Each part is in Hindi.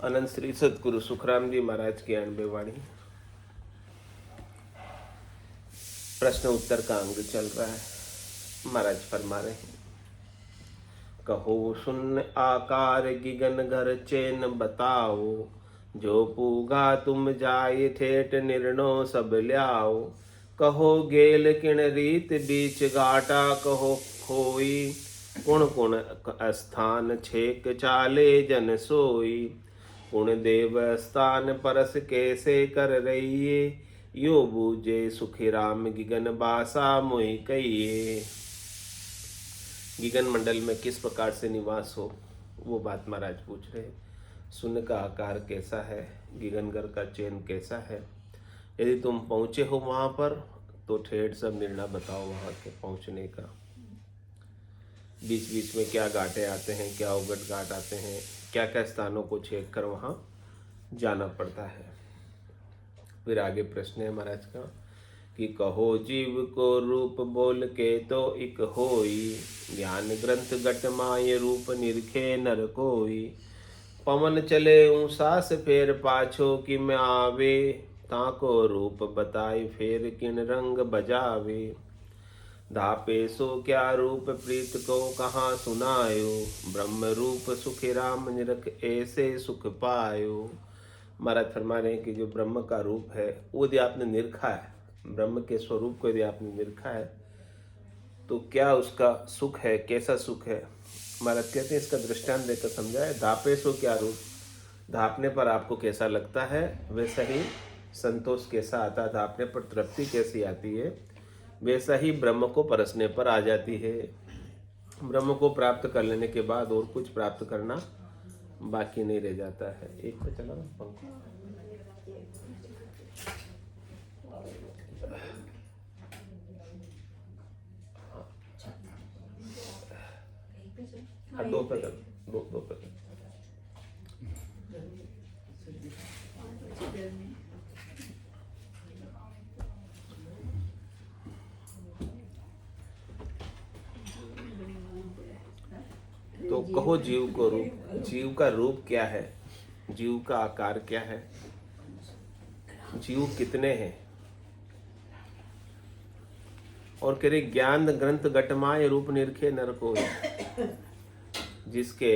अनंत श्री सदगुरु सुखराम जी महाराज की 90 वाणी। प्रश्न उत्तर का अंग चल रहा है। महाराज फरमा रहे हैं, कहो सुन आकार गिगन घर चैन बताओ, जो पूगा तुम जाय ठेठ निर्णो सब ल्याओ। कहो गेल किण रीत बीच घाटा कहो खोई, कुण कुण स्थान छेक चाले जन सोई। कुण देव स्थान परस कैसे कर रहिए, यो बूझे सुखी राम गिगन बासा मोहि कहिए। गिगन मंडल में किस प्रकार से निवास हो, वो बात महाराज पूछ रहे। सुन का आकार कैसा है, गिगनगर का चैन कैसा है। यदि तुम पहुंचे हो वहां पर तो ठेठ सब निर्णय बताओ वहां के पहुंचने का। बीच बीच में क्या घाटे आते हैं, क्या उगट घाट आते हैं, क्या क्या स्थानों को छेक कर वहां जाना पड़ता है। फिर आगे प्रश्न है महाराज का कि कहो जीव को रूप बोल के तो इक होई, ज्ञान ग्रंथ घट माय रूप निरखे नर कोई। पवन चले ऊसास फेर पाछो कि मैं आवे, ताको रूप बताई फेर किन रंग बजावे। धापे सो क्या रूप प्रीत को कहाँ सुनायो, ब्रह्म रूप सुख राम निरख ऐसे सुख पायो। महाराज फरमा रहे हैं कि जो ब्रह्म का रूप है वो यदि आपने निरखा है, ब्रह्म के स्वरूप को यदि आपने निरखा है तो क्या उसका सुख है, कैसा सुख है। महाराज कहते हैं इसका दृष्टांत देकर समझाए। धापे सो क्या रूप, धापने पर आपको कैसा लगता है वैसा ही संतोष कैसा आता है, धापने पर तृप्ति कैसी आती है वैसा ही ब्रह्म को परसने पर आ जाती है। ब्रह्म को प्राप्त कर लेने के बाद और कुछ प्राप्त करना बाकी नहीं रह जाता है। एक पे चला ना पंखा। हाँ, दो पे कर, दो पे कर। तो कहो जीव को रूप, जीव का रूप क्या है, जीव का आकार क्या है, जीव कितने हैं। और कह रहे ज्ञान ग्रंथ घटमाय रूप निरखे नर को, जिसके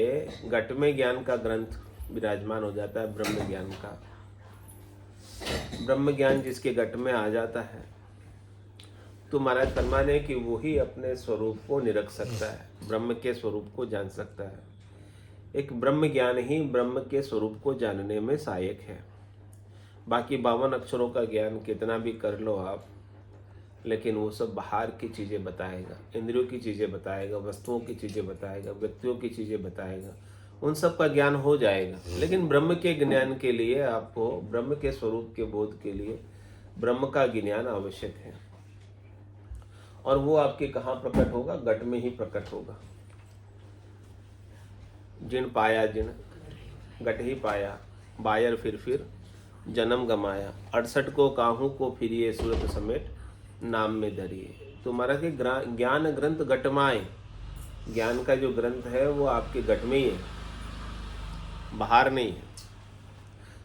घट में ज्ञान का ग्रंथ विराजमान हो जाता है, ब्रह्म ज्ञान का, ब्रह्म ज्ञान जिसके घट में आ जाता है तो महाराज फरमाने कि वो ही अपने स्वरूप को निरख सकता है, ब्रह्म के स्वरूप को जान सकता है। एक ब्रह्म ज्ञान ही ब्रह्म के स्वरूप को जानने में सहायक है। बाकी 52 अक्षरों का ज्ञान कितना भी कर लो आप, लेकिन वो सब बाहर की चीज़ें बताएगा, इंद्रियों की चीज़ें बताएगा, वस्तुओं की चीज़ें बताएगा, व्यक्तियों की चीज़ें बताएगा, उन सब का ज्ञान हो जाएगा। लेकिन ब्रह्म के ज्ञान के लिए आपको, ब्रह्म के स्वरूप के बोध के लिए ब्रह्म का ज्ञान आवश्यक है। और वो आपके कहाँ प्रकट होगा, घट में ही प्रकट होगा। जिन पाया जिन घट ही पाया, बायर फिर जन्म गमाया। 68 को काहू को फिरिए सूरत समेट, नाम में धरिए। तो महाराज के ज्ञान ग्रंथ घटमाए, ज्ञान का जो ग्रंथ है वो आपके घट में ही है, बाहर नहीं है।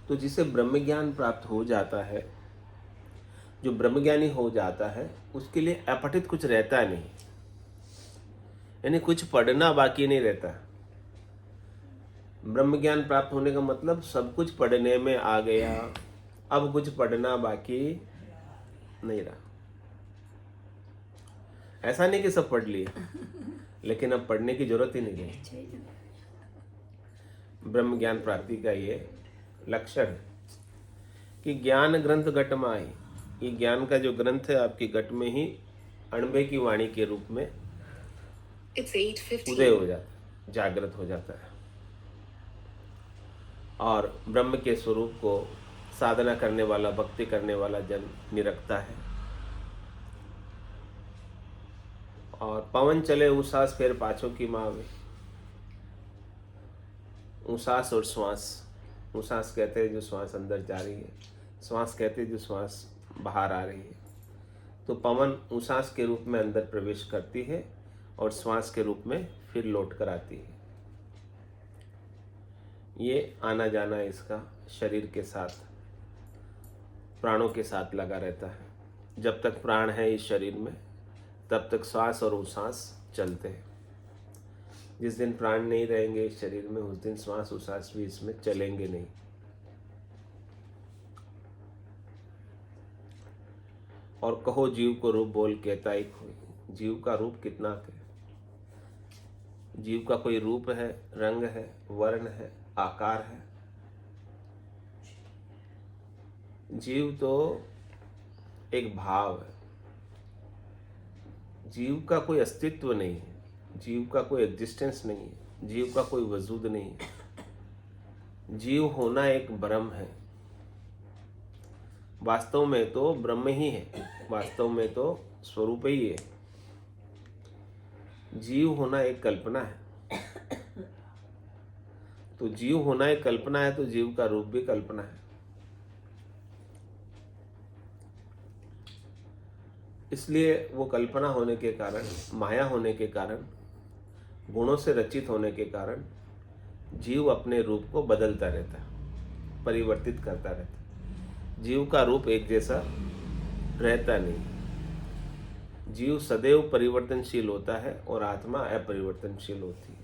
तो जिसे ब्रह्म ज्ञान प्राप्त हो जाता है, जो ब्रह्मज्ञानी हो जाता है, उसके लिए अपठित कुछ रहता नहीं, यानी कुछ पढ़ना बाकी नहीं रहता। ब्रह्म ज्ञान प्राप्त होने का मतलब सब कुछ पढ़ने में आ गया, अब कुछ पढ़ना बाकी नहीं रहा। ऐसा नहीं कि सब पढ़ लिए, लेकिन अब पढ़ने की जरूरत ही नहीं है। ब्रह्म ज्ञान प्राप्ति का ये लक्षण है कि ज्ञान ग्रंथ घट माई, ये ज्ञान का जो ग्रंथ है आपकी घट में ही अणबे की वाणी के रूप में उदय हो जाता है, जागृत हो जाता है। और ब्रह्म के स्वरूप को साधना करने वाला, भक्ति करने वाला जन निरखता है। और पवन चले उसास फेर पाछो की मावे। उसास और श्वास, उसास कहते हैं जो श्वास अंदर जा रही है, श्वास कहते हैं जो श्वास बाहर आ रही है। तो पवन उसास के रूप में अंदर प्रवेश करती है और श्वास के रूप में फिर लौट कर आती है। ये आना जाना इसका शरीर के साथ, प्राणों के साथ लगा रहता है। जब तक प्राण है इस शरीर में तब तक श्वास और उच्छ्वास चलते हैं। जिस दिन प्राण नहीं रहेंगे इस शरीर में उस दिन श्वास उच्छ्वास भी इसमें चलेंगे नहीं। और कहो जीव को रूप बोल कहता ही कोई। जीव का रूप कितना है? जीव का कोई रूप है, रंग है, वर्ण है, आकार है? जीव तो एक भाव है। जीव का कोई अस्तित्व नहीं है, जीव का कोई एग्जिस्टेंस नहीं है, जीव का कोई वजूद नहीं है। जीव होना एक भ्रम है। वास्तव में तो ब्रह्म ही है, वास्तव में तो स्वरूप ही है। जीव होना एक कल्पना है। तो जीव होना एक कल्पना है तो जीव का रूप भी कल्पना है। इसलिए वो कल्पना होने के कारण, माया होने के कारण, गुणों से रचित होने के कारण जीव अपने रूप को बदलता रहता है, परिवर्तित करता रहता है। जीव का रूप एक जैसा रहता नहीं। जीव सदैव परिवर्तनशील होता है और आत्मा अपरिवर्तनशील होती है।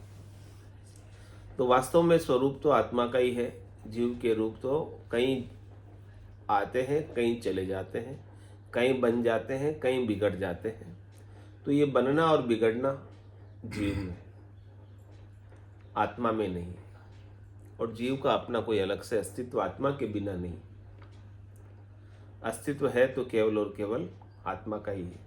तो वास्तव में स्वरूप तो आत्मा का ही है। जीव के रूप तो कहीं आते हैं, कहीं चले जाते हैं, कहीं बन जाते हैं, कहीं बिगड़ जाते हैं। तो ये बनना और बिगड़ना जीव में, आत्मा में नहीं। और जीव का अपना कोई अलग से अस्तित्व आत्मा के बिना नहीं। अस्तित्व है तो केवल और केवल आत्मा का ही है।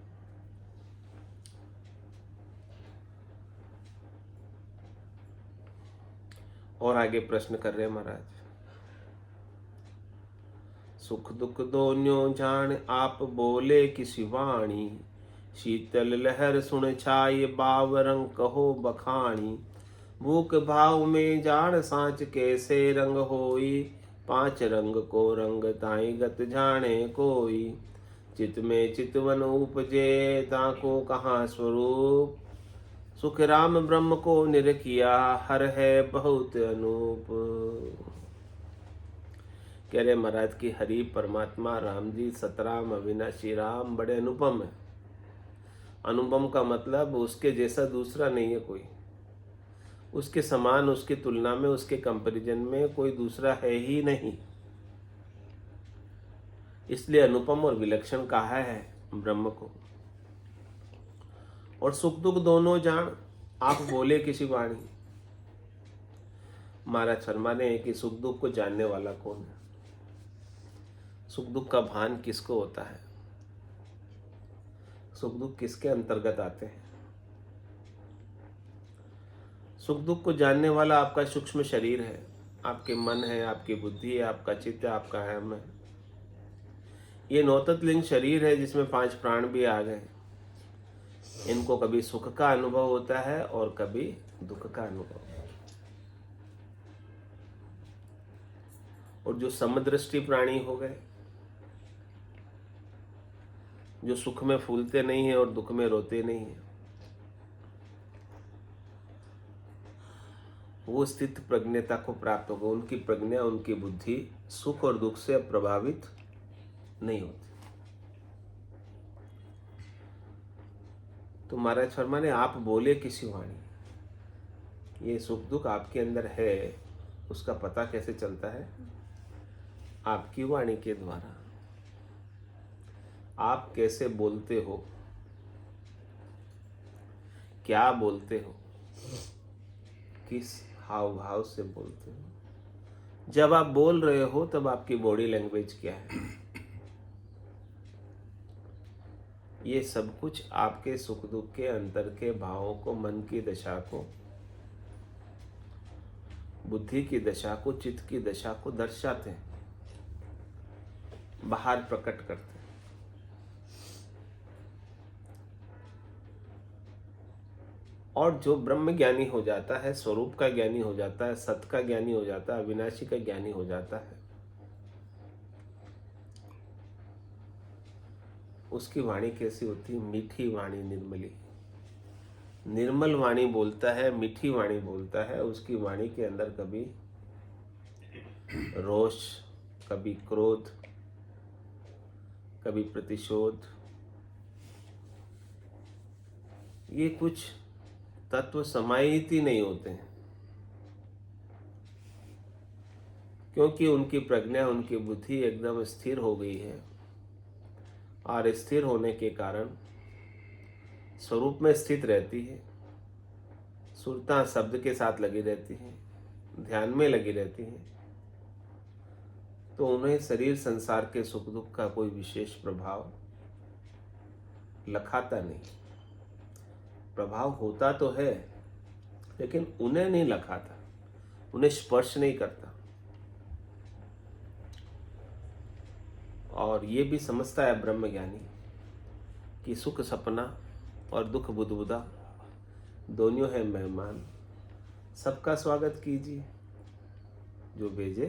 और आगे प्रश्न कर रहे हैं महाराज। सुख दुख दोन्यों जान आप बोले किसी वाणी, शीतल लहर सुन छाये बावरंग कहो बखानी। भूख भाव में जान सांच कैसे रंग होई, पांच रंग को रंग ताई गत जाने कोई। चित में चितवन उपजे ताको कहाँ स्वरूप, सुख राम ब्रह्म को निरखिया हर है बहुत अनूप। कह रहे महाराज की हरि परमात्मा राम जी सतराम अविनाशी राम बड़े अनुपम है। अनुपम का मतलब उसके जैसा दूसरा नहीं है कोई, उसके समान, उसकी तुलना में, उसके कंपैरिजन में कोई दूसरा है ही नहीं। इसलिए अनुपम और विलक्षण कहा है ब्रह्म को। और सुख दुख दोनों जान आप बोले किसी वाणी। महाराज फरमाने कि सुख दुख को जानने वाला कौन है? सुख दुख का भान किसको होता है? सुख दुख किसके अंतर्गत आते हैं? सुख दुख को जानने वाला आपका सूक्ष्म शरीर है, आपके मन है, आपकी बुद्धि है, आपका चित्त है, आपका अहम है। ये नौतत्लिंग शरीर है जिसमें 5 प्राण भी आ गए। इनको कभी सुख का अनुभव होता है और कभी दुख का अनुभव। और जो समदृष्टि प्राणी हो गए, जो सुख में फूलते नहीं है और दुख में रोते नहीं है, वो स्थित प्रज्ञता को प्राप्त होगा। उनकी प्रज्ञा, उनकी बुद्धि सुख और दुख से प्रभावित नहीं होती। तो महाराज फरमाने आप बोले किसी वाणी। ये सुख दुख आपके अंदर है, उसका पता कैसे चलता है? आपकी वाणी के द्वारा। आप कैसे बोलते हो, क्या बोलते हो, किस हाव भाव से बोलते हो। जब आप बोल रहे हो तब आपकी बॉडी लैंग्वेज क्या है, ये सब कुछ आपके सुख दुख के अंतर के भावों को, मन की दशा को, बुद्धि की दशा को, चित्त की दशा को दर्शाते हैं, बाहर प्रकट करते हैं। और जो ब्रह्म ज्ञानी हो जाता है, स्वरूप का ज्ञानी हो जाता है, सत्य का ज्ञानी हो जाता है, अविनाशी का ज्ञानी हो जाता है, उसकी वाणी कैसी होती है? मीठी वाणी, निर्मली। निर्मल वाणी बोलता है, मीठी वाणी बोलता है। उसकी वाणी के अंदर कभी रोष, कभी क्रोध, कभी प्रतिशोध। ये कुछ तत्व समाहित ही नहीं होते हैं, क्योंकि उनकी प्रज्ञा, उनकी बुद्धि एकदम स्थिर हो गई है, और स्थिर होने के कारण स्वरूप में स्थित रहती है। सुरता शब्द के साथ लगी रहती है, ध्यान में लगी रहती है, तो उन्हें शरीर संसार के सुख दुख का कोई विशेष प्रभाव लखाता नहीं। प्रभाव होता तो है, लेकिन उन्हें नहीं लखाता, उन्हें स्पर्श नहीं करता। और ये भी समझता है ब्रह्मज्ञानी कि सुख सपना और दुख बुदबुदा दोनों है मेहमान, सबका स्वागत कीजिए जो भेजे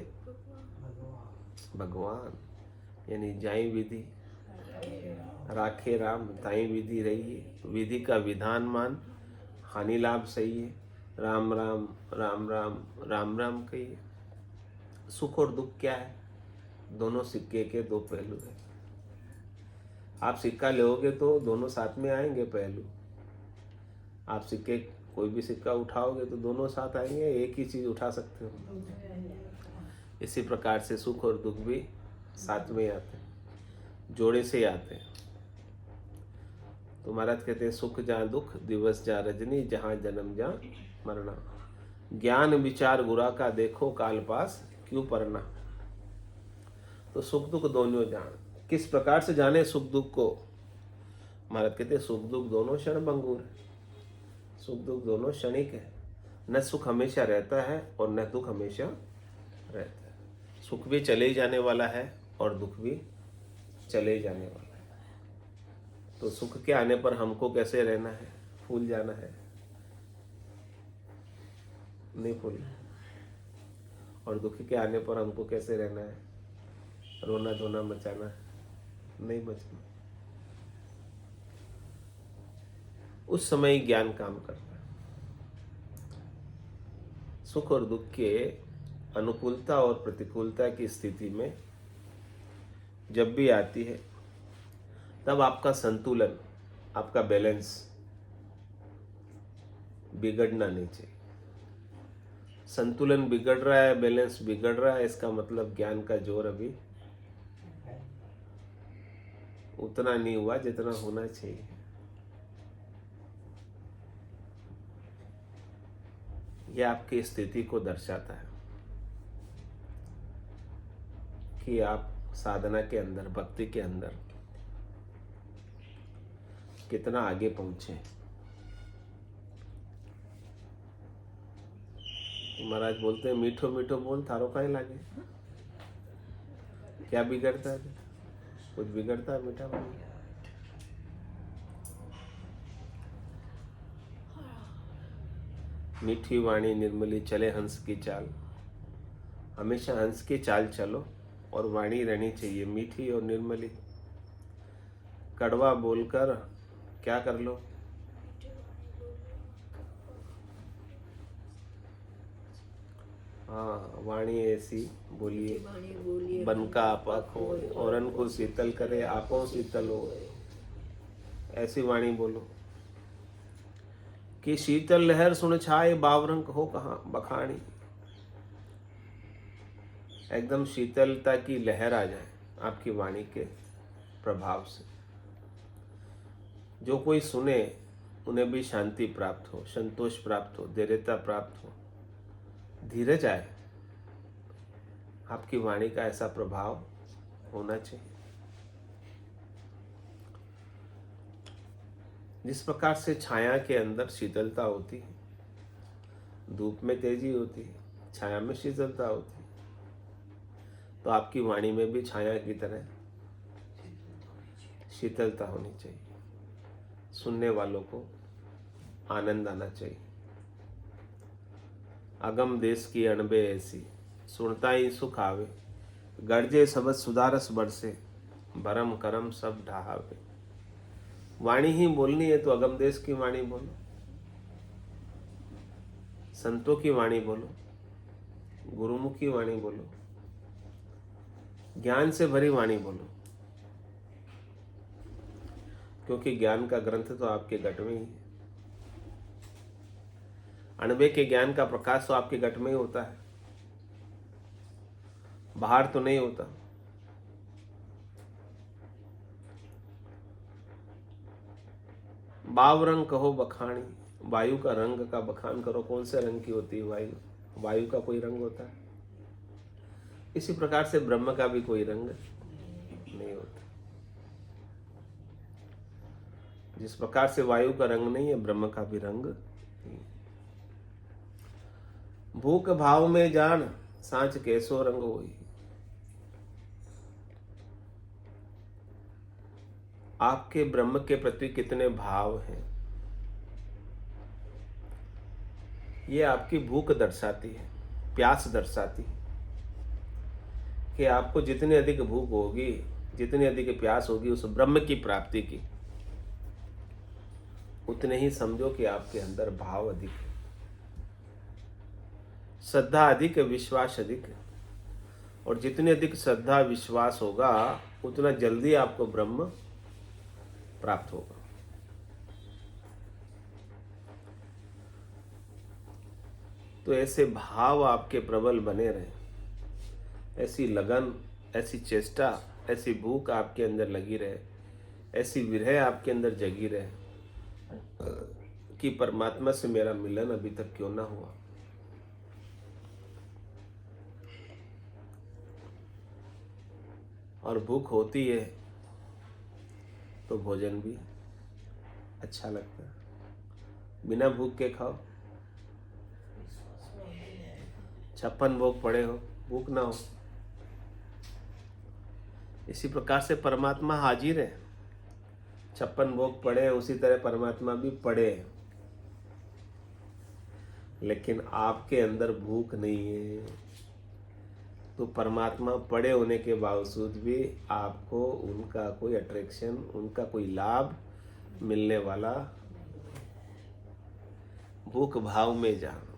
भगवान। यानी जाई विधि राखे राम, ताई विधि रहिए। विधि का विधान मान, हानि लाभ सही है। राम राम राम राम राम राम कहिए। सुख और दुख क्या है? दोनों सिक्के के दो पहलू है। आप सिक्का लोगे तो दोनों साथ में आएंगे पहलू। आप सिक्के, कोई भी सिक्का उठाओगे तो दोनों साथ आएंगे, एक ही चीज उठा सकते हो। इसी प्रकार से सुख और दुख भी साथ में आते हैं, जोड़े से आते हैं। तो महाराज कहते हैं सुख जहाँ दुख, दिवस जहाँ रजनी, जहाँ जन्म जहाँ मरना। ज्ञान विचार गुरा का, देखो काल पास क्यों परना। तो सुख दुख दोनों जान। किस प्रकार से जाने सुख दुख को? महाराज कहते हैं सुख दुख दोनों क्षण भंगुर है, सुख दुख दोनों क्षणिक है। न सुख हमेशा रहता है और न दुख हमेशा रहता है। सुख भी चले ही जाने वाला है और दुख भी चले ही जाने वाला है। तो सुख के आने पर हमको कैसे रहना है? फूल जाना है? नहीं फूलना। और दुख के आने पर हमको कैसे रहना है? रोना धोना मचाना है? नहीं मचना। उस समय ज्ञान काम करता है। सुख और दुख के अनुकूलता और प्रतिकूलता की स्थिति में जब भी आती है, तब आपका संतुलन, आपका बैलेंस बिगड़ना नहीं चाहिए। संतुलन बिगड़ रहा है, बैलेंस बिगड़ रहा है, इसका मतलब ज्ञान का जोर अभी उतना नहीं हुआ जितना होना चाहिए। यह आपकी स्थिति को दर्शाता है कि आप साधना के अंदर, भक्ति के अंदर कितना आगे पहुंचे। महाराज बोलते हैं मीठो मीठो बोल थारो काहे लागे। क्या बिगड़ता है? कुछ बिगड़ता है मीठा बोल? मीठी वाणी निर्मली चले हंस की चाल। हमेशा हंस की चाल चलो और वाणी रहनी चाहिए मीठी और निर्मली। कड़वा बोलकर क्या कर लो? हाँ, वाणी ऐसी बोलिए बन का आपा खोए, औरन को शीतल करे आपो शीतल हो। ऐसी वाणी बोलो कि शीतल लहर सुन छाए, बावरंग हो कहाँ बखानी। एकदम शीतलता की लहर आ जाए आपकी वाणी के प्रभाव से। जो कोई सुने उन्हें भी शांति प्राप्त हो, संतोष प्राप्त हो, धैर्यता प्राप्त हो, धीरज आए। आपकी वाणी का ऐसा प्रभाव होना चाहिए। जिस प्रकार से छाया के अंदर शीतलता होती है, धूप में तेजी होती है, छाया में शीतलता होती है, तो आपकी वाणी में भी छाया की तरह शीतलता होनी चाहिए। सुनने वालों को आनंद आना चाहिए। अगम देश की अणबे ऐसी, सुनता ही सुख आवे। गर्जे सबद सुधारस बरसे, भरम करम सब ढहावे। वाणी ही बोलनी है तो अगम देश की वाणी बोलो, संतों की वाणी बोलो, गुरुमुखी वाणी बोलो, ज्ञान से भरी वाणी बोलो, क्योंकि ज्ञान का ग्रंथ तो आपके घट में ही है। अणबे के ज्ञान का प्रकाश तो आपके घट में ही होता है, बाहर तो नहीं होता। बाव रंग कहो बखानी, वायु का रंग का बखान करो। कौन से रंग की होती है वायु? वायु का कोई रंग होता है? इसी प्रकार से ब्रह्म का भी कोई रंग नहीं होता। जिस प्रकार से वायु का रंग नहीं है, ब्रह्म का भी रंग नहीं। भूख भाव में जान, सांच कैसो रंग होई। आपके ब्रह्म के प्रति कितने भाव हैं, ये आपकी भूख दर्शाती है, प्यास दर्शाती है। कि आपको जितनी अधिक भूख होगी, जितनी अधिक प्यास होगी उस ब्रह्म की प्राप्ति की, उतने ही समझो कि आपके अंदर भाव अधिक है, श्रद्धा अधिक, विश्वास अधिक है। और जितनी अधिक श्रद्धा विश्वास होगा, उतना जल्दी आपको ब्रह्म प्राप्त होगा। तो ऐसे भाव आपके प्रबल बने रहे, ऐसी लगन, ऐसी चेष्टा, ऐसी भूख आपके अंदर लगी रहे, ऐसी विरह आपके अंदर जगी रहे कि परमात्मा से मेरा मिलन अभी तक क्यों ना हुआ। और भूख होती है तो भोजन भी अच्छा लगता है। बिना भूख के खाओ, 56 भोग पड़े हो, भूख ना हो। इसी प्रकार से परमात्मा हाजिर है, 56 भोग पड़े, उसी तरह परमात्मा भी पड़े, लेकिन आपके अंदर भूख नहीं है। तो परमात्मा पड़े होने के बावजूद भी आपको उनका कोई अट्रैक्शन, उनका कोई लाभ मिलने वाला। भूख भाव में जानो।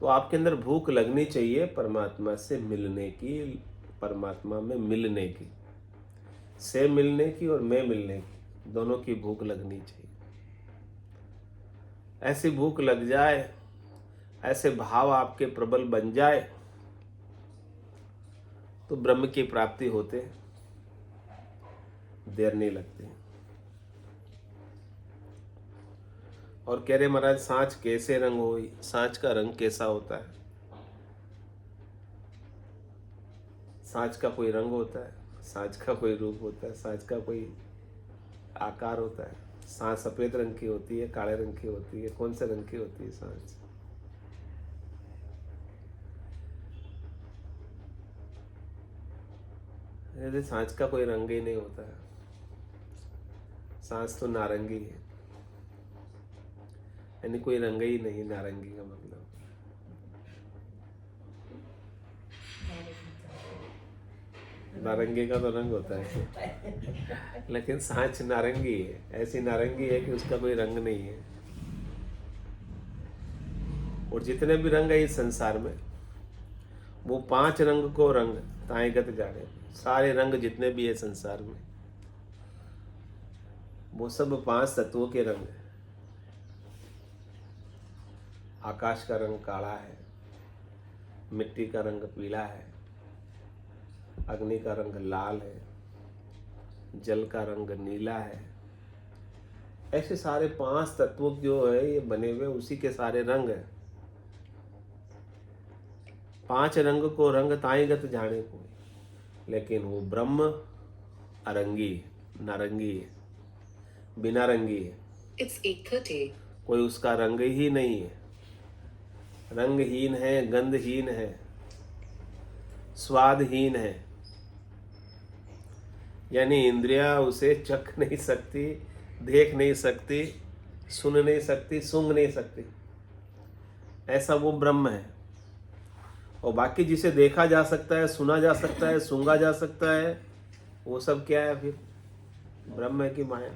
तो आपके अंदर भूख लगनी चाहिए परमात्मा से मिलने की, परमात्मा में मिलने की, से मिलने की और मैं मिलने की, दोनों की भूख लगनी चाहिए। ऐसी भूख लग जाए, ऐसे भाव आपके प्रबल बन जाए, तो ब्रह्म की प्राप्ति होते देर नहीं लगती। और कह रहे महाराज, सांच कैसे रंग होई। सांच का रंग कैसा होता है? सांच का कोई रंग होता है, सांच का कोई रूप होता है, सांच का कोई आकार होता है। सांच सफेद रंग की होती है, काले रंग की होती है, कौन से रंग की होती है सांच? यदि सांच का कोई रंग ही नहीं होता है, सांच तो नारंगी है, यानी कोई रंग ही नहीं नारंगी का मतलब। नारंगी का तो रंग होता है, लेकिन सांच नारंगी है, ऐसी नारंगी है कि उसका कोई रंग नहीं है। और जितने भी रंग है इस संसार में, वो 5 रंग को रंग ताए गत जाने। सारे रंग जितने भी है संसार में, वो सब 5 तत्वों के रंग है। आकाश का रंग काला है, मिट्टी का रंग पीला है, अग्नि का रंग लाल है, जल का रंग नीला है। ऐसे सारे 5 तत्व जो है ये बने हुए उसी के सारे रंग है। 5 रंग को रंग ताईगत जाने को, लेकिन वो ब्रह्म अरंगी, नारंगी है, बिना रंगी है। It's 8:30. कोई उसका रंग ही नहीं है, रंगहीन है, गंधहीन है, स्वादहीन है। यानी इंद्रिया उसे चख नहीं सकती, देख नहीं सकती, सुन नहीं सकती, सूंघ नहीं सकती। ऐसा वो ब्रह्म है। और बाकी जिसे देखा जा सकता है, सुना जा सकता है, सूंघा जा सकता है, वो सब क्या है फिर? ब्रह्म है कि माया?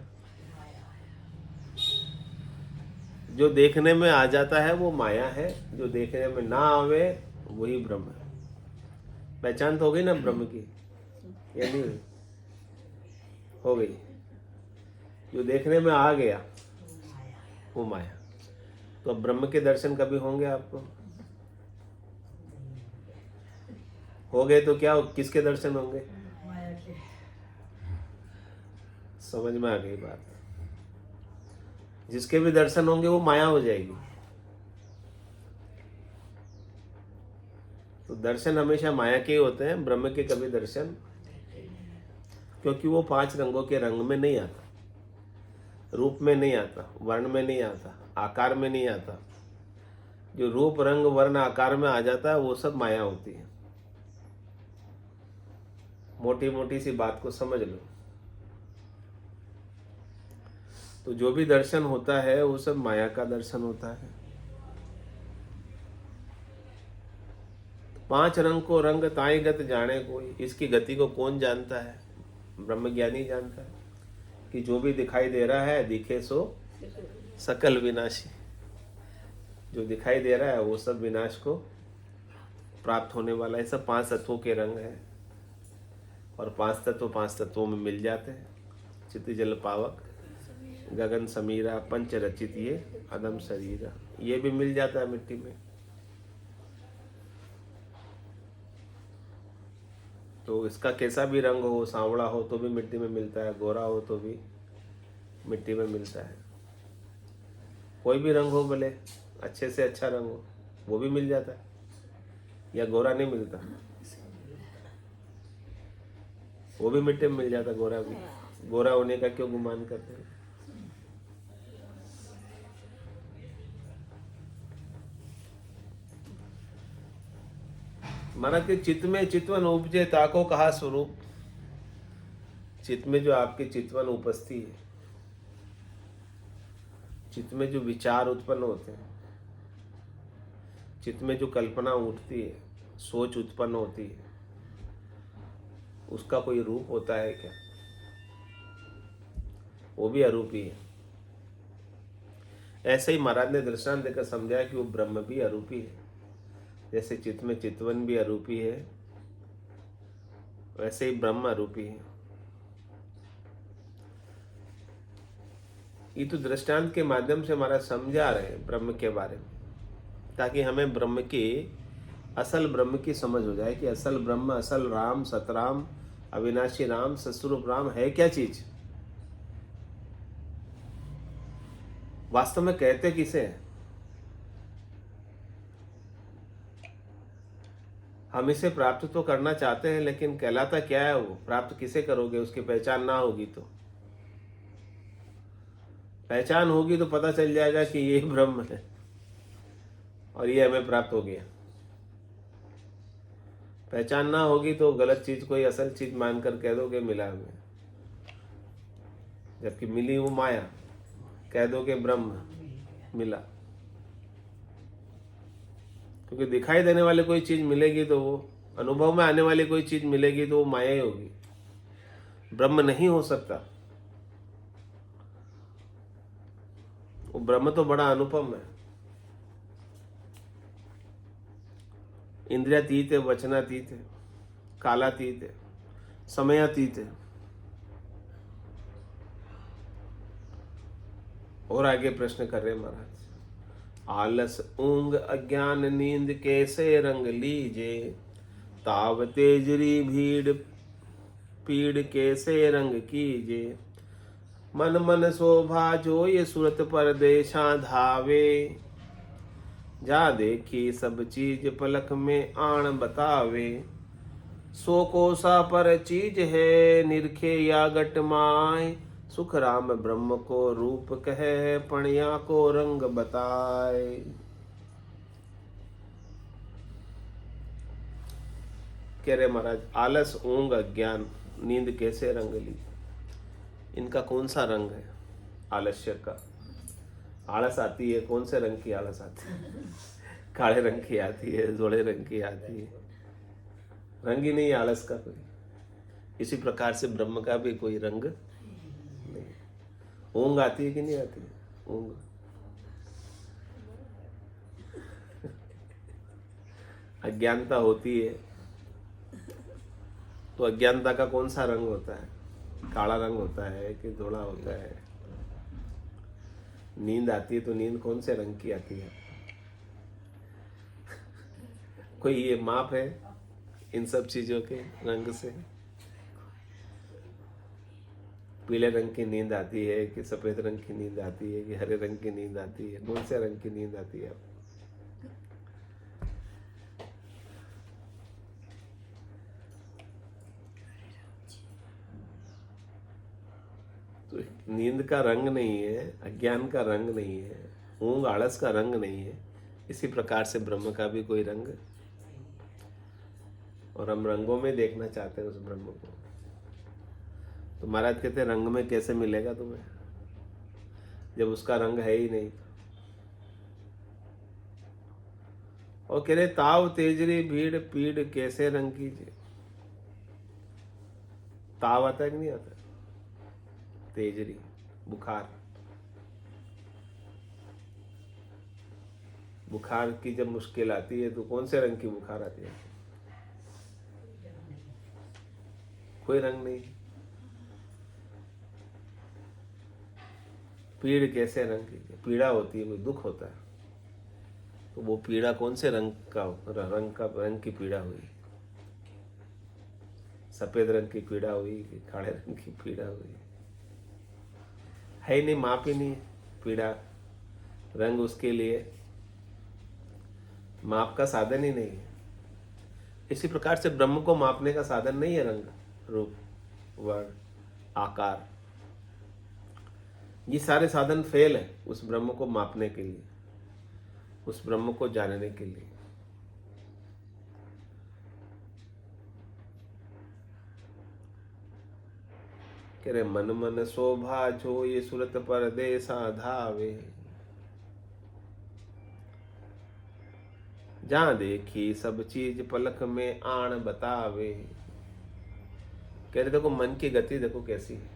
जो देखने में आ जाता है वो माया है, जो देखने में ना आवे वही ब्रह्म है। पहचान तो हो गई ना ब्रह्म की, या नहीं हो गई? जो देखने में आ गया वो माया। तो अब ब्रह्म के दर्शन कभी होंगे आपको? हो गए तो क्या, किसके दर्शन होंगे? समझ में आ गई बात? जिसके भी दर्शन होंगे वो माया हो जाएगी। तो दर्शन हमेशा माया के ही होते हैं, ब्रह्म के कभी दर्शन, क्योंकि वो 5 रंगों के रंग में नहीं आता, रूप में नहीं आता, वर्ण में नहीं आता, आकार में नहीं आता। जो रूप रंग वर्ण आकार में आ जाता है वो सब माया होती है। मोटी मोटी सी बात को समझ लो। तो जो भी दर्शन होता है वो सब माया का दर्शन होता है। 5 रंग को रंग ताई गत जाने कोई, इसकी गति को कौन जानता है? ब्रह्मज्ञानी जानता है कि जो भी दिखाई दे रहा है दिखे सो सकल विनाशी। जो दिखाई दे रहा है वो सब विनाश को प्राप्त होने वाला है। सब 5 तत्वों के रंग है, और 5 तत्व 5 तत्वों में मिल जाते हैं। चित्त जल पावक गगन समीरा पंच रचित ये अदम शरीरा, ये भी मिल जाता है मिट्टी में। तो इसका कैसा भी रंग हो, सांवला हो तो भी मिट्टी में मिलता है, गोरा हो तो भी मिट्टी में मिलता है। कोई भी रंग हो, भले अच्छे से अच्छा रंग हो, वो भी मिल जाता है। या गोरा नहीं मिलता? वो भी मिट्टी में मिल जाता, गोरा भी। गोरा होने का क्यों गुमान करते हैं? माना कि चित्त में चितवन उपजे ताको कहा स्वरूप। चित्त में जो आपकी चितवन उपस्थिति है, चित्त में जो विचार उत्पन्न होते हैं, चित्त में जो कल्पना उठती है, सोच उत्पन्न होती है, उसका कोई रूप होता है क्या? वो भी अरूपी है। ऐसे ही महाराज ने दृष्टांत देकर समझाया कि वो ब्रह्म भी अरूपी है। जैसे चित्त में चितवन भी अरूपी है, वैसे ही ब्रह्म अरूपी है। ये तो दृष्टांत के माध्यम से हमारा समझा रहे हैं ब्रह्म के बारे में, ताकि हमें ब्रह्म की, असल ब्रह्म की समझ हो जाए कि असल ब्रह्म, असल राम, सतराम, अविनाशी राम, सस्वरूप राम है क्या चीज। वास्तव में कहते किसे हैं? हम इसे प्राप्त तो करना चाहते हैं, लेकिन कहलाता क्या है वो? प्राप्त किसे करोगे? उसकी पहचान ना होगी तो। पहचान होगी तो पता चल जाएगा कि ये ब्रह्म है और ये हमें प्राप्त हो गया। पहचान ना होगी तो गलत चीज कोई असल चीज मानकर कह दोगे मिला हमें, जबकि मिली वो माया। कह दोगे ब्रह्म मिला, क्योंकि दिखाई देने वाली कोई चीज मिलेगी तो वो, अनुभव में आने वाली कोई चीज मिलेगी तो वो माया ही होगी, ब्रह्म नहीं हो सकता। वो ब्रह्म तो बड़ा अनुपम है। इंद्रियातीत है, वचनातीत है, कालातीत है, समयातीत है। और आगे प्रश्न कर रहे महाराज, आलस ऊंग अज्ञान नींद कैसे रंग लीजे, ताव तेजरी भीड़ पीड़ कैसे रंग कीजे, मन मन शोभा जो ये सूरत पर देशा धावे, जा देखी सब चीज पलक में आण बतावे, सो कोसा पर चीज है निरखे या गट माय, सुख राम ब्रह्म को रूप कहे पणिया को रंग बताए। कह रहे महाराज, आलस ऊंग अज्ञान नींद कैसे रंग ली, इनका कौन सा रंग है? आलस्य का आलस आती है, कौन से रंग की आलस आती है? काले रंग की आती है, जोड़े रंग की आती है, रंग ही नहीं आलस का कोई। इसी प्रकार से ब्रह्म का भी कोई रंग नहीं। ऊंग आती है कि नहीं आती है? ऊंग अज्ञानता होती है, तो अज्ञानता का कौन सा रंग होता है? काला रंग होता है कि धोला होता है? नींद आती है तो नींद कौन से रंग की आती है? कोई ये माप है इन सब चीजों के रंग से? पीले रंग की नींद आती है कि सफेद रंग की नींद आती है कि हरे रंग की नींद आती है? कौन से रंग की नींद आती है? तो नींद का रंग नहीं है, अज्ञान का रंग नहीं है, ऊंग आलस का रंग नहीं है। इसी प्रकार से ब्रह्म का भी कोई रंग, और हम रंगों में देखना चाहते हैं उस ब्रह्म को। तो महाराज कहते हैं रंग में कैसे मिलेगा तुम्हें जब उसका रंग है ही नहीं? और कह रहे ताव तेजरी भीड़ पीड़ कैसे रंग कीजिए। ताव आता है कि नहीं आता? तेजरी बुखार, बुखार की जब मुश्किल आती है तो कौन से रंग की बुखार आती है? कोई रंग नहीं। पीड़ कैसे रंग की? पीड़ा होती है, कोई दुख होता है, तो वो पीड़ा कौन से रंग रंग की पीड़ा हुई? सफेद रंग की पीड़ा हुई कि काले रंग की पीड़ा हुई? है ही नहीं, माप ही नहीं पीड़ा रंग, उसके लिए माप का साधन ही नहीं है। इसी प्रकार से ब्रह्म को मापने का साधन नहीं है रंग, रूप, वर्ण, आकार। ये सारे साधन फेल है उस ब्रह्म को मापने के लिए, उस ब्रह्म को जानने के लिए। कह रहे मन मन शोभा जो ये सुरत परदेसा धावे, जहां देखी सब चीज पलक में आण बतावे। कह रहे देखो मन की गति देखो कैसी है,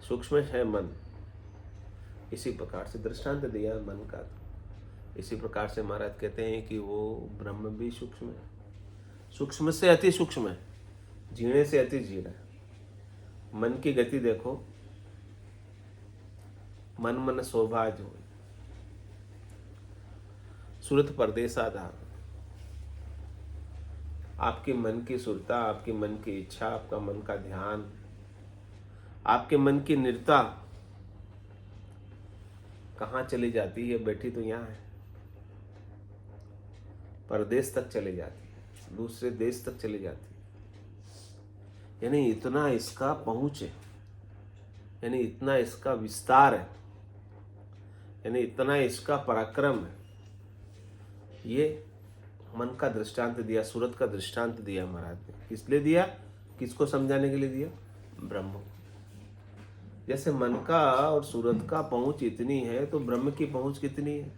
सूक्ष्म है मन। इसी प्रकार से दृष्टांत दिया मन का। इसी प्रकार से महाराज कहते हैं कि वो ब्रह्म भी सूक्ष्म है, सूक्ष्म से अति सूक्ष्म है, जीणे से अति जीणा है। मन की गति देखो, मन मन शोभा जो सुरत परदेसा धाम। आपके मन की सुरता, आपके मन की इच्छा, आपका मन का ध्यान, आपके मन की निरता कहाँ चली जाती है? बैठी तो यहाँ है, परदेश तक चली जाती है, दूसरे देश तक चली जाती है। यानी इतना इसका पहुंच है, यानी इतना इसका विस्तार है, यानी इतना इसका पराक्रम है। ये मन का दृष्टांत दिया, सूरत का दृष्टांत दिया महाराज ने। किस लिए दिया? किसको समझाने के लिए दिया? ब्रह्म को। जैसे मन का और सूरत का पहुंच इतनी है तो ब्रह्म की पहुंच कितनी है?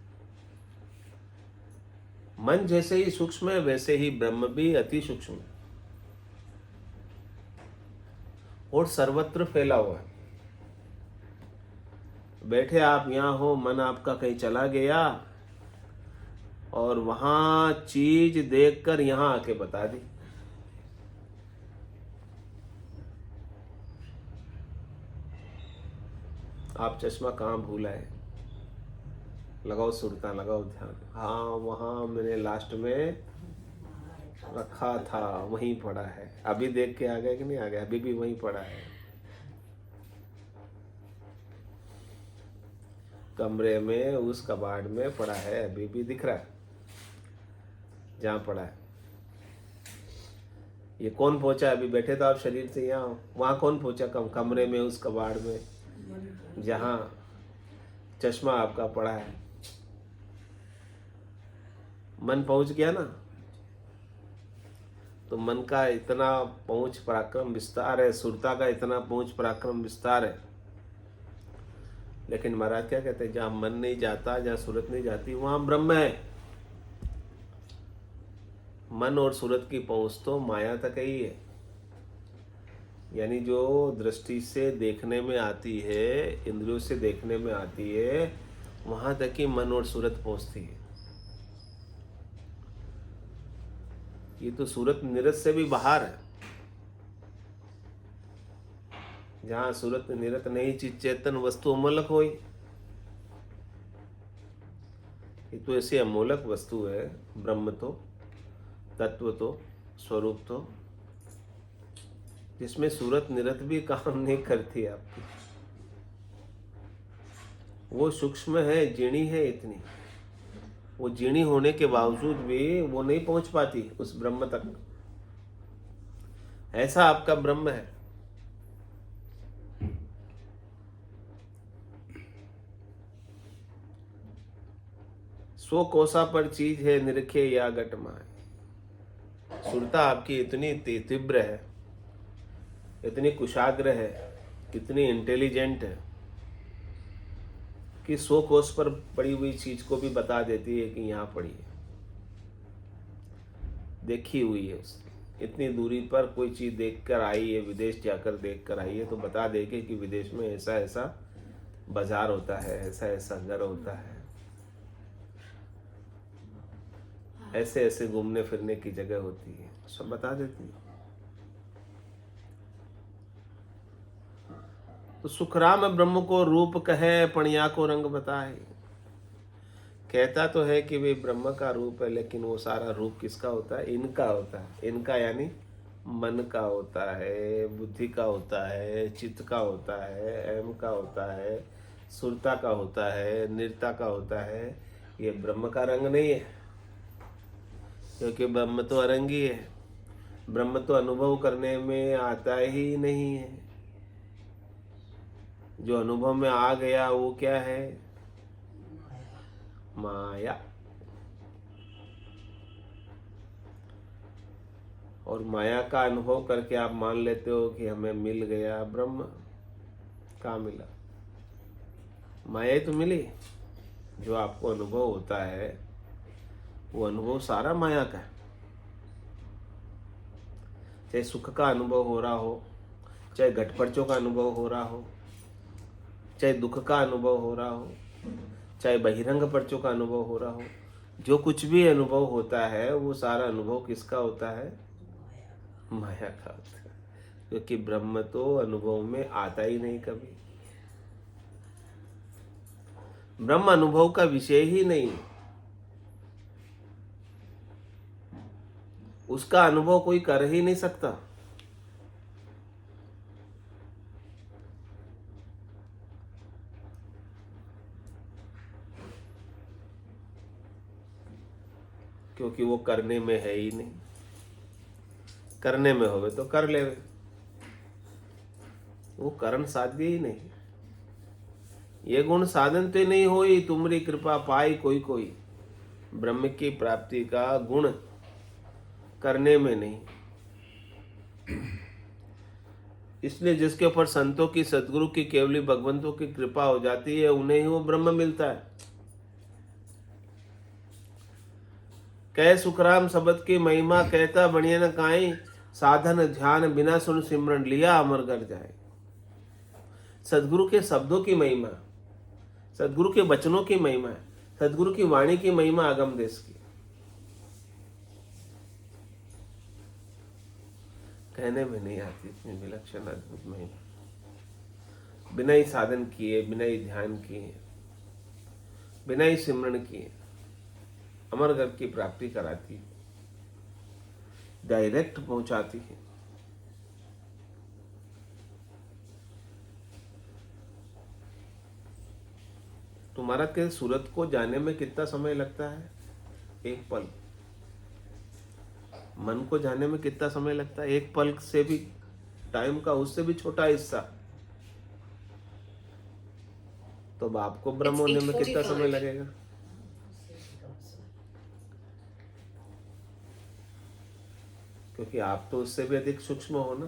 मन जैसे ही सूक्ष्म है वैसे ही ब्रह्म भी अति सूक्ष्म है और सर्वत्र फैला हुआ है। बैठे आप यहाँ हो, मन आपका कहीं चला गया और वहां चीज देखकर यहां आके बता दी। आप चश्मा कहाँ भूला है? लगाओ सुरता, लगाओ ध्यान। हाँ वहां मैंने लास्ट में रखा था, वहीं पड़ा है। अभी देख के आ गया कि नहीं आ गया? अभी भी वहीं पड़ा है, कमरे में उस कबाड़ में पड़ा है, अभी भी दिख रहा है जहाँ पड़ा है। ये कौन पहुंचा? अभी बैठे तो आप शरीर से यहाँ, वहां कौन पहुंचा? कमरे में उस कबाड़ में जहाँ चश्मा आपका पड़ा है। मन पहुंच गया ना। तो मन का इतना पहुंच पराक्रम विस्तार है, सुरता का इतना पहुंच पराक्रम विस्तार है। लेकिन महाराज क्या कहते हैं? जहां मन नहीं जाता, जहां सूरत नहीं जाती, वहां ब्रह्म है। मन और सूरत की पहुंच तो माया तक ही है, यानी जो दृष्टि से देखने में आती है, इंद्रियों से देखने में आती है, वहां तक ही मन और सूरत पहुंचती है। ये तो सूरत निरत से भी बाहर है। जहाँ सूरत निरत नहीं चित चेतन वस्तु अमोलक होई। ये तो ऐसी अमोलक वस्तु है, ब्रह्म तो, तत्व तो, स्वरूप तो, जिसमें सूरत निरत भी काम नहीं करती आपकी। वो सूक्ष्म है, जीणी है इतनी, वो जीणी होने के बावजूद भी वो नहीं पहुंच पाती उस ब्रह्म तक। ऐसा आपका ब्रह्म है। सो कोसा पर चीज है निरखे या घट माए। सुरता आपकी इतनी तीव्र है, इतनी कुशाग्र है, इतनी इंटेलिजेंट है कि 100 कोस पर पड़ी हुई चीज को भी बता देती है कि यहाँ पड़ी है, देखी हुई है उसने। इतनी दूरी पर कोई चीज देखकर आई है, विदेश जाकर देखकर आई है, तो बता देगी कि विदेश में ऐसा ऐसा बाजार होता है, ऐसा ऐसा घर होता है, ऐसे ऐसे घूमने फिरने की जगह होती है, सब बता देती है। तो सुखराम ब्रह्म को रूप कहे, पणिया को रंग बताए। कहता तो है कि वे ब्रह्म का रूप है, लेकिन वो सारा रूप किसका होता है? इनका होता है। इनका यानी मन का होता है, बुद्धि का होता है, चित्त का होता है, अहम का होता है, सुरता का होता है, निर्ता का होता है। ये ब्रह्म का रंग नहीं है, क्योंकि ब्रह्म तो अरंगी है। ब्रह्म तो अनुभव करने में आता ही नहीं है। जो अनुभव में आ गया वो क्या है? माया। और माया का अनुभव करके आप मान लेते हो कि हमें मिल गया ब्रह्म। कहाँ मिला? माया ही तो मिली। जो आपको अनुभव होता है वो अनुभव सारा माया का है। चाहे सुख का अनुभव हो रहा हो, चाहे घटपर्चों का अनुभव हो रहा हो, चाहे दुख का अनुभव हो रहा हो, चाहे बहिरंग पर्चों का अनुभव हो रहा हो, जो कुछ भी अनुभव होता है वो सारा अनुभव किसका होता है? माया का होता है। क्योंकि ब्रह्म तो अनुभव में आता ही नहीं कभी। ब्रह्म अनुभव का विषय ही नहीं, उसका अनुभव कोई कर ही नहीं सकता। क्योंकि वो करने में है ही नहीं। करने में होवे तो कर ले, वो करण साध्य ही नहीं। ये गुण साधन तो नहीं होई, तुमरी कृपा पाई कोई कोई। ब्रह्म की प्राप्ति का गुण करने में नहीं। इसलिए जिसके ऊपर संतों की, सदगुरु की, केवली भगवंतों की कृपा हो जाती है, उन्हें ही वो ब्रह्म मिलता है। कह सुखराम शब्द की महिमा, कहता बनिए न काई। साधन ध्यान बिना सुन सिमरन, लिया अमर कर जाए। सदगुरु के शब्दों की महिमा, सदगुरु के वचनों की महिमा है, सदगुरु की वाणी की महिमा अगम देश की। कहने में नहीं आती इतनी विलक्षण अद्भुत महिमा। बिना ही साधन किए, बिना ही ध्यान किए, बिना ही सिमरन किए अमर घर की प्राप्ति कराती है, डायरेक्ट पहुंचाती है। तुम्हारा के सूरत को जाने में कितना समय लगता है? एक पल। मन को जाने में कितना समय लगता है? एक पल से भी टाइम का उससे भी छोटा हिस्सा। तो अब आपको ब्रह्म होने में कितना समय लगेगा? क्योंकि आप तो उससे भी अधिक सूक्ष्म हो ना,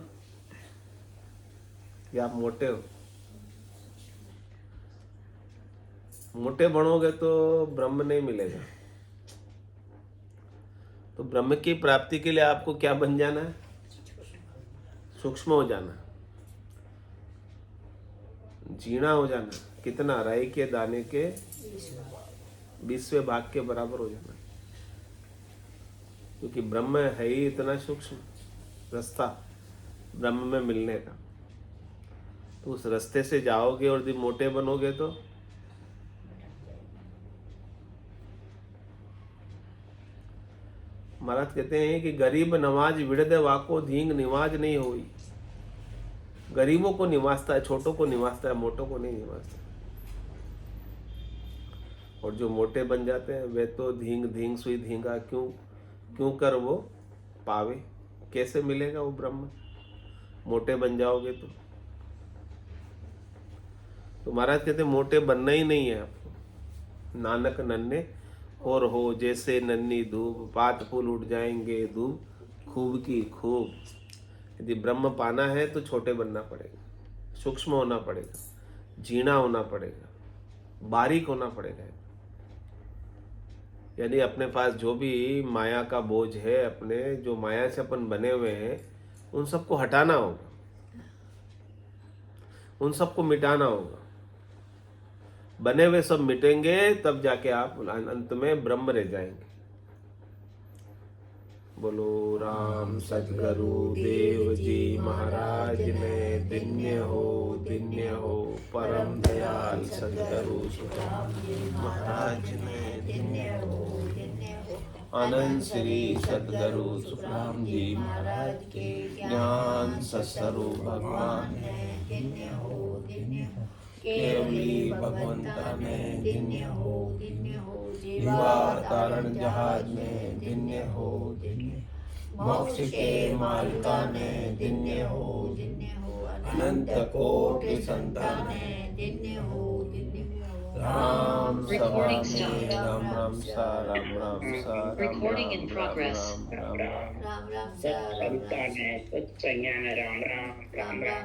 या आप मोटे हो। मोटे बनोगे तो ब्रह्म नहीं मिलेगा। तो ब्रह्म की प्राप्ति के लिए आपको क्या बन जाना है? सूक्ष्म हो जाना, जीना हो जाना। कितना? राई के दाने के 20वें भाग के बराबर हो जाना। क्योंकि ब्रह्म है ही इतना सूक्ष्म रास्ता ब्रह्म में मिलने का। तो उस रास्ते से जाओगे और यदि मोटे बनोगे तो महाराज कहते हैं कि गरीब नवाज विड़द वाको धींग निवाज नहीं हुई। गरीबों को निवासता है, छोटों को निवासता है, मोटों को नहीं निवासता। और जो मोटे बन जाते हैं वे तो धींग धींग सुई धींगा क्यों क्यों कर वो पावे। कैसे मिलेगा वो ब्रह्म मोटे बन जाओगे तो महाराज कहते मोटे बनना ही नहीं है आपको। नानक नन्हे और हो जैसे नन्ही धूप, पात फूल उठ जाएंगे धूप खूब की खूब। यदि ब्रह्म पाना है तो छोटे बनना पड़ेगा, सूक्ष्म होना पड़ेगा, जीना होना पड़ेगा, बारीक होना पड़ेगा। यानी अपने पास जो भी माया का बोझ है, अपने जो माया से अपन बने हुए हैं, उन सबको हटाना होगा, उन सबको मिटाना होगा। बने हुए सब मिटेंगे तब जाके आप अंत में ब्रह्म रह जाएंगे। बोलो राम सद्गुरु देव जी महाराज ने धन्य हो परम दयाल सद्गुरु सुखराम जी महाराज ने धन्य हो। आनंद श्री सद्गुरु सुखराम जी महाराज के ज्ञान सत्स्वरूप भगवान ने धन्य हो केवली भगवंता ने धन्य हो जीवावतारण जहाज में धन्य हो मोक्ष के मालिका ने धन्य हो अनंत कोटि संतान ने धन्य हो। Ram Recording Swami stopped. राम राम सा राम राम सा Ram Recording in Ram progress. Ram Ram Ram संतान है सत्संज्ञान राम राम राम राम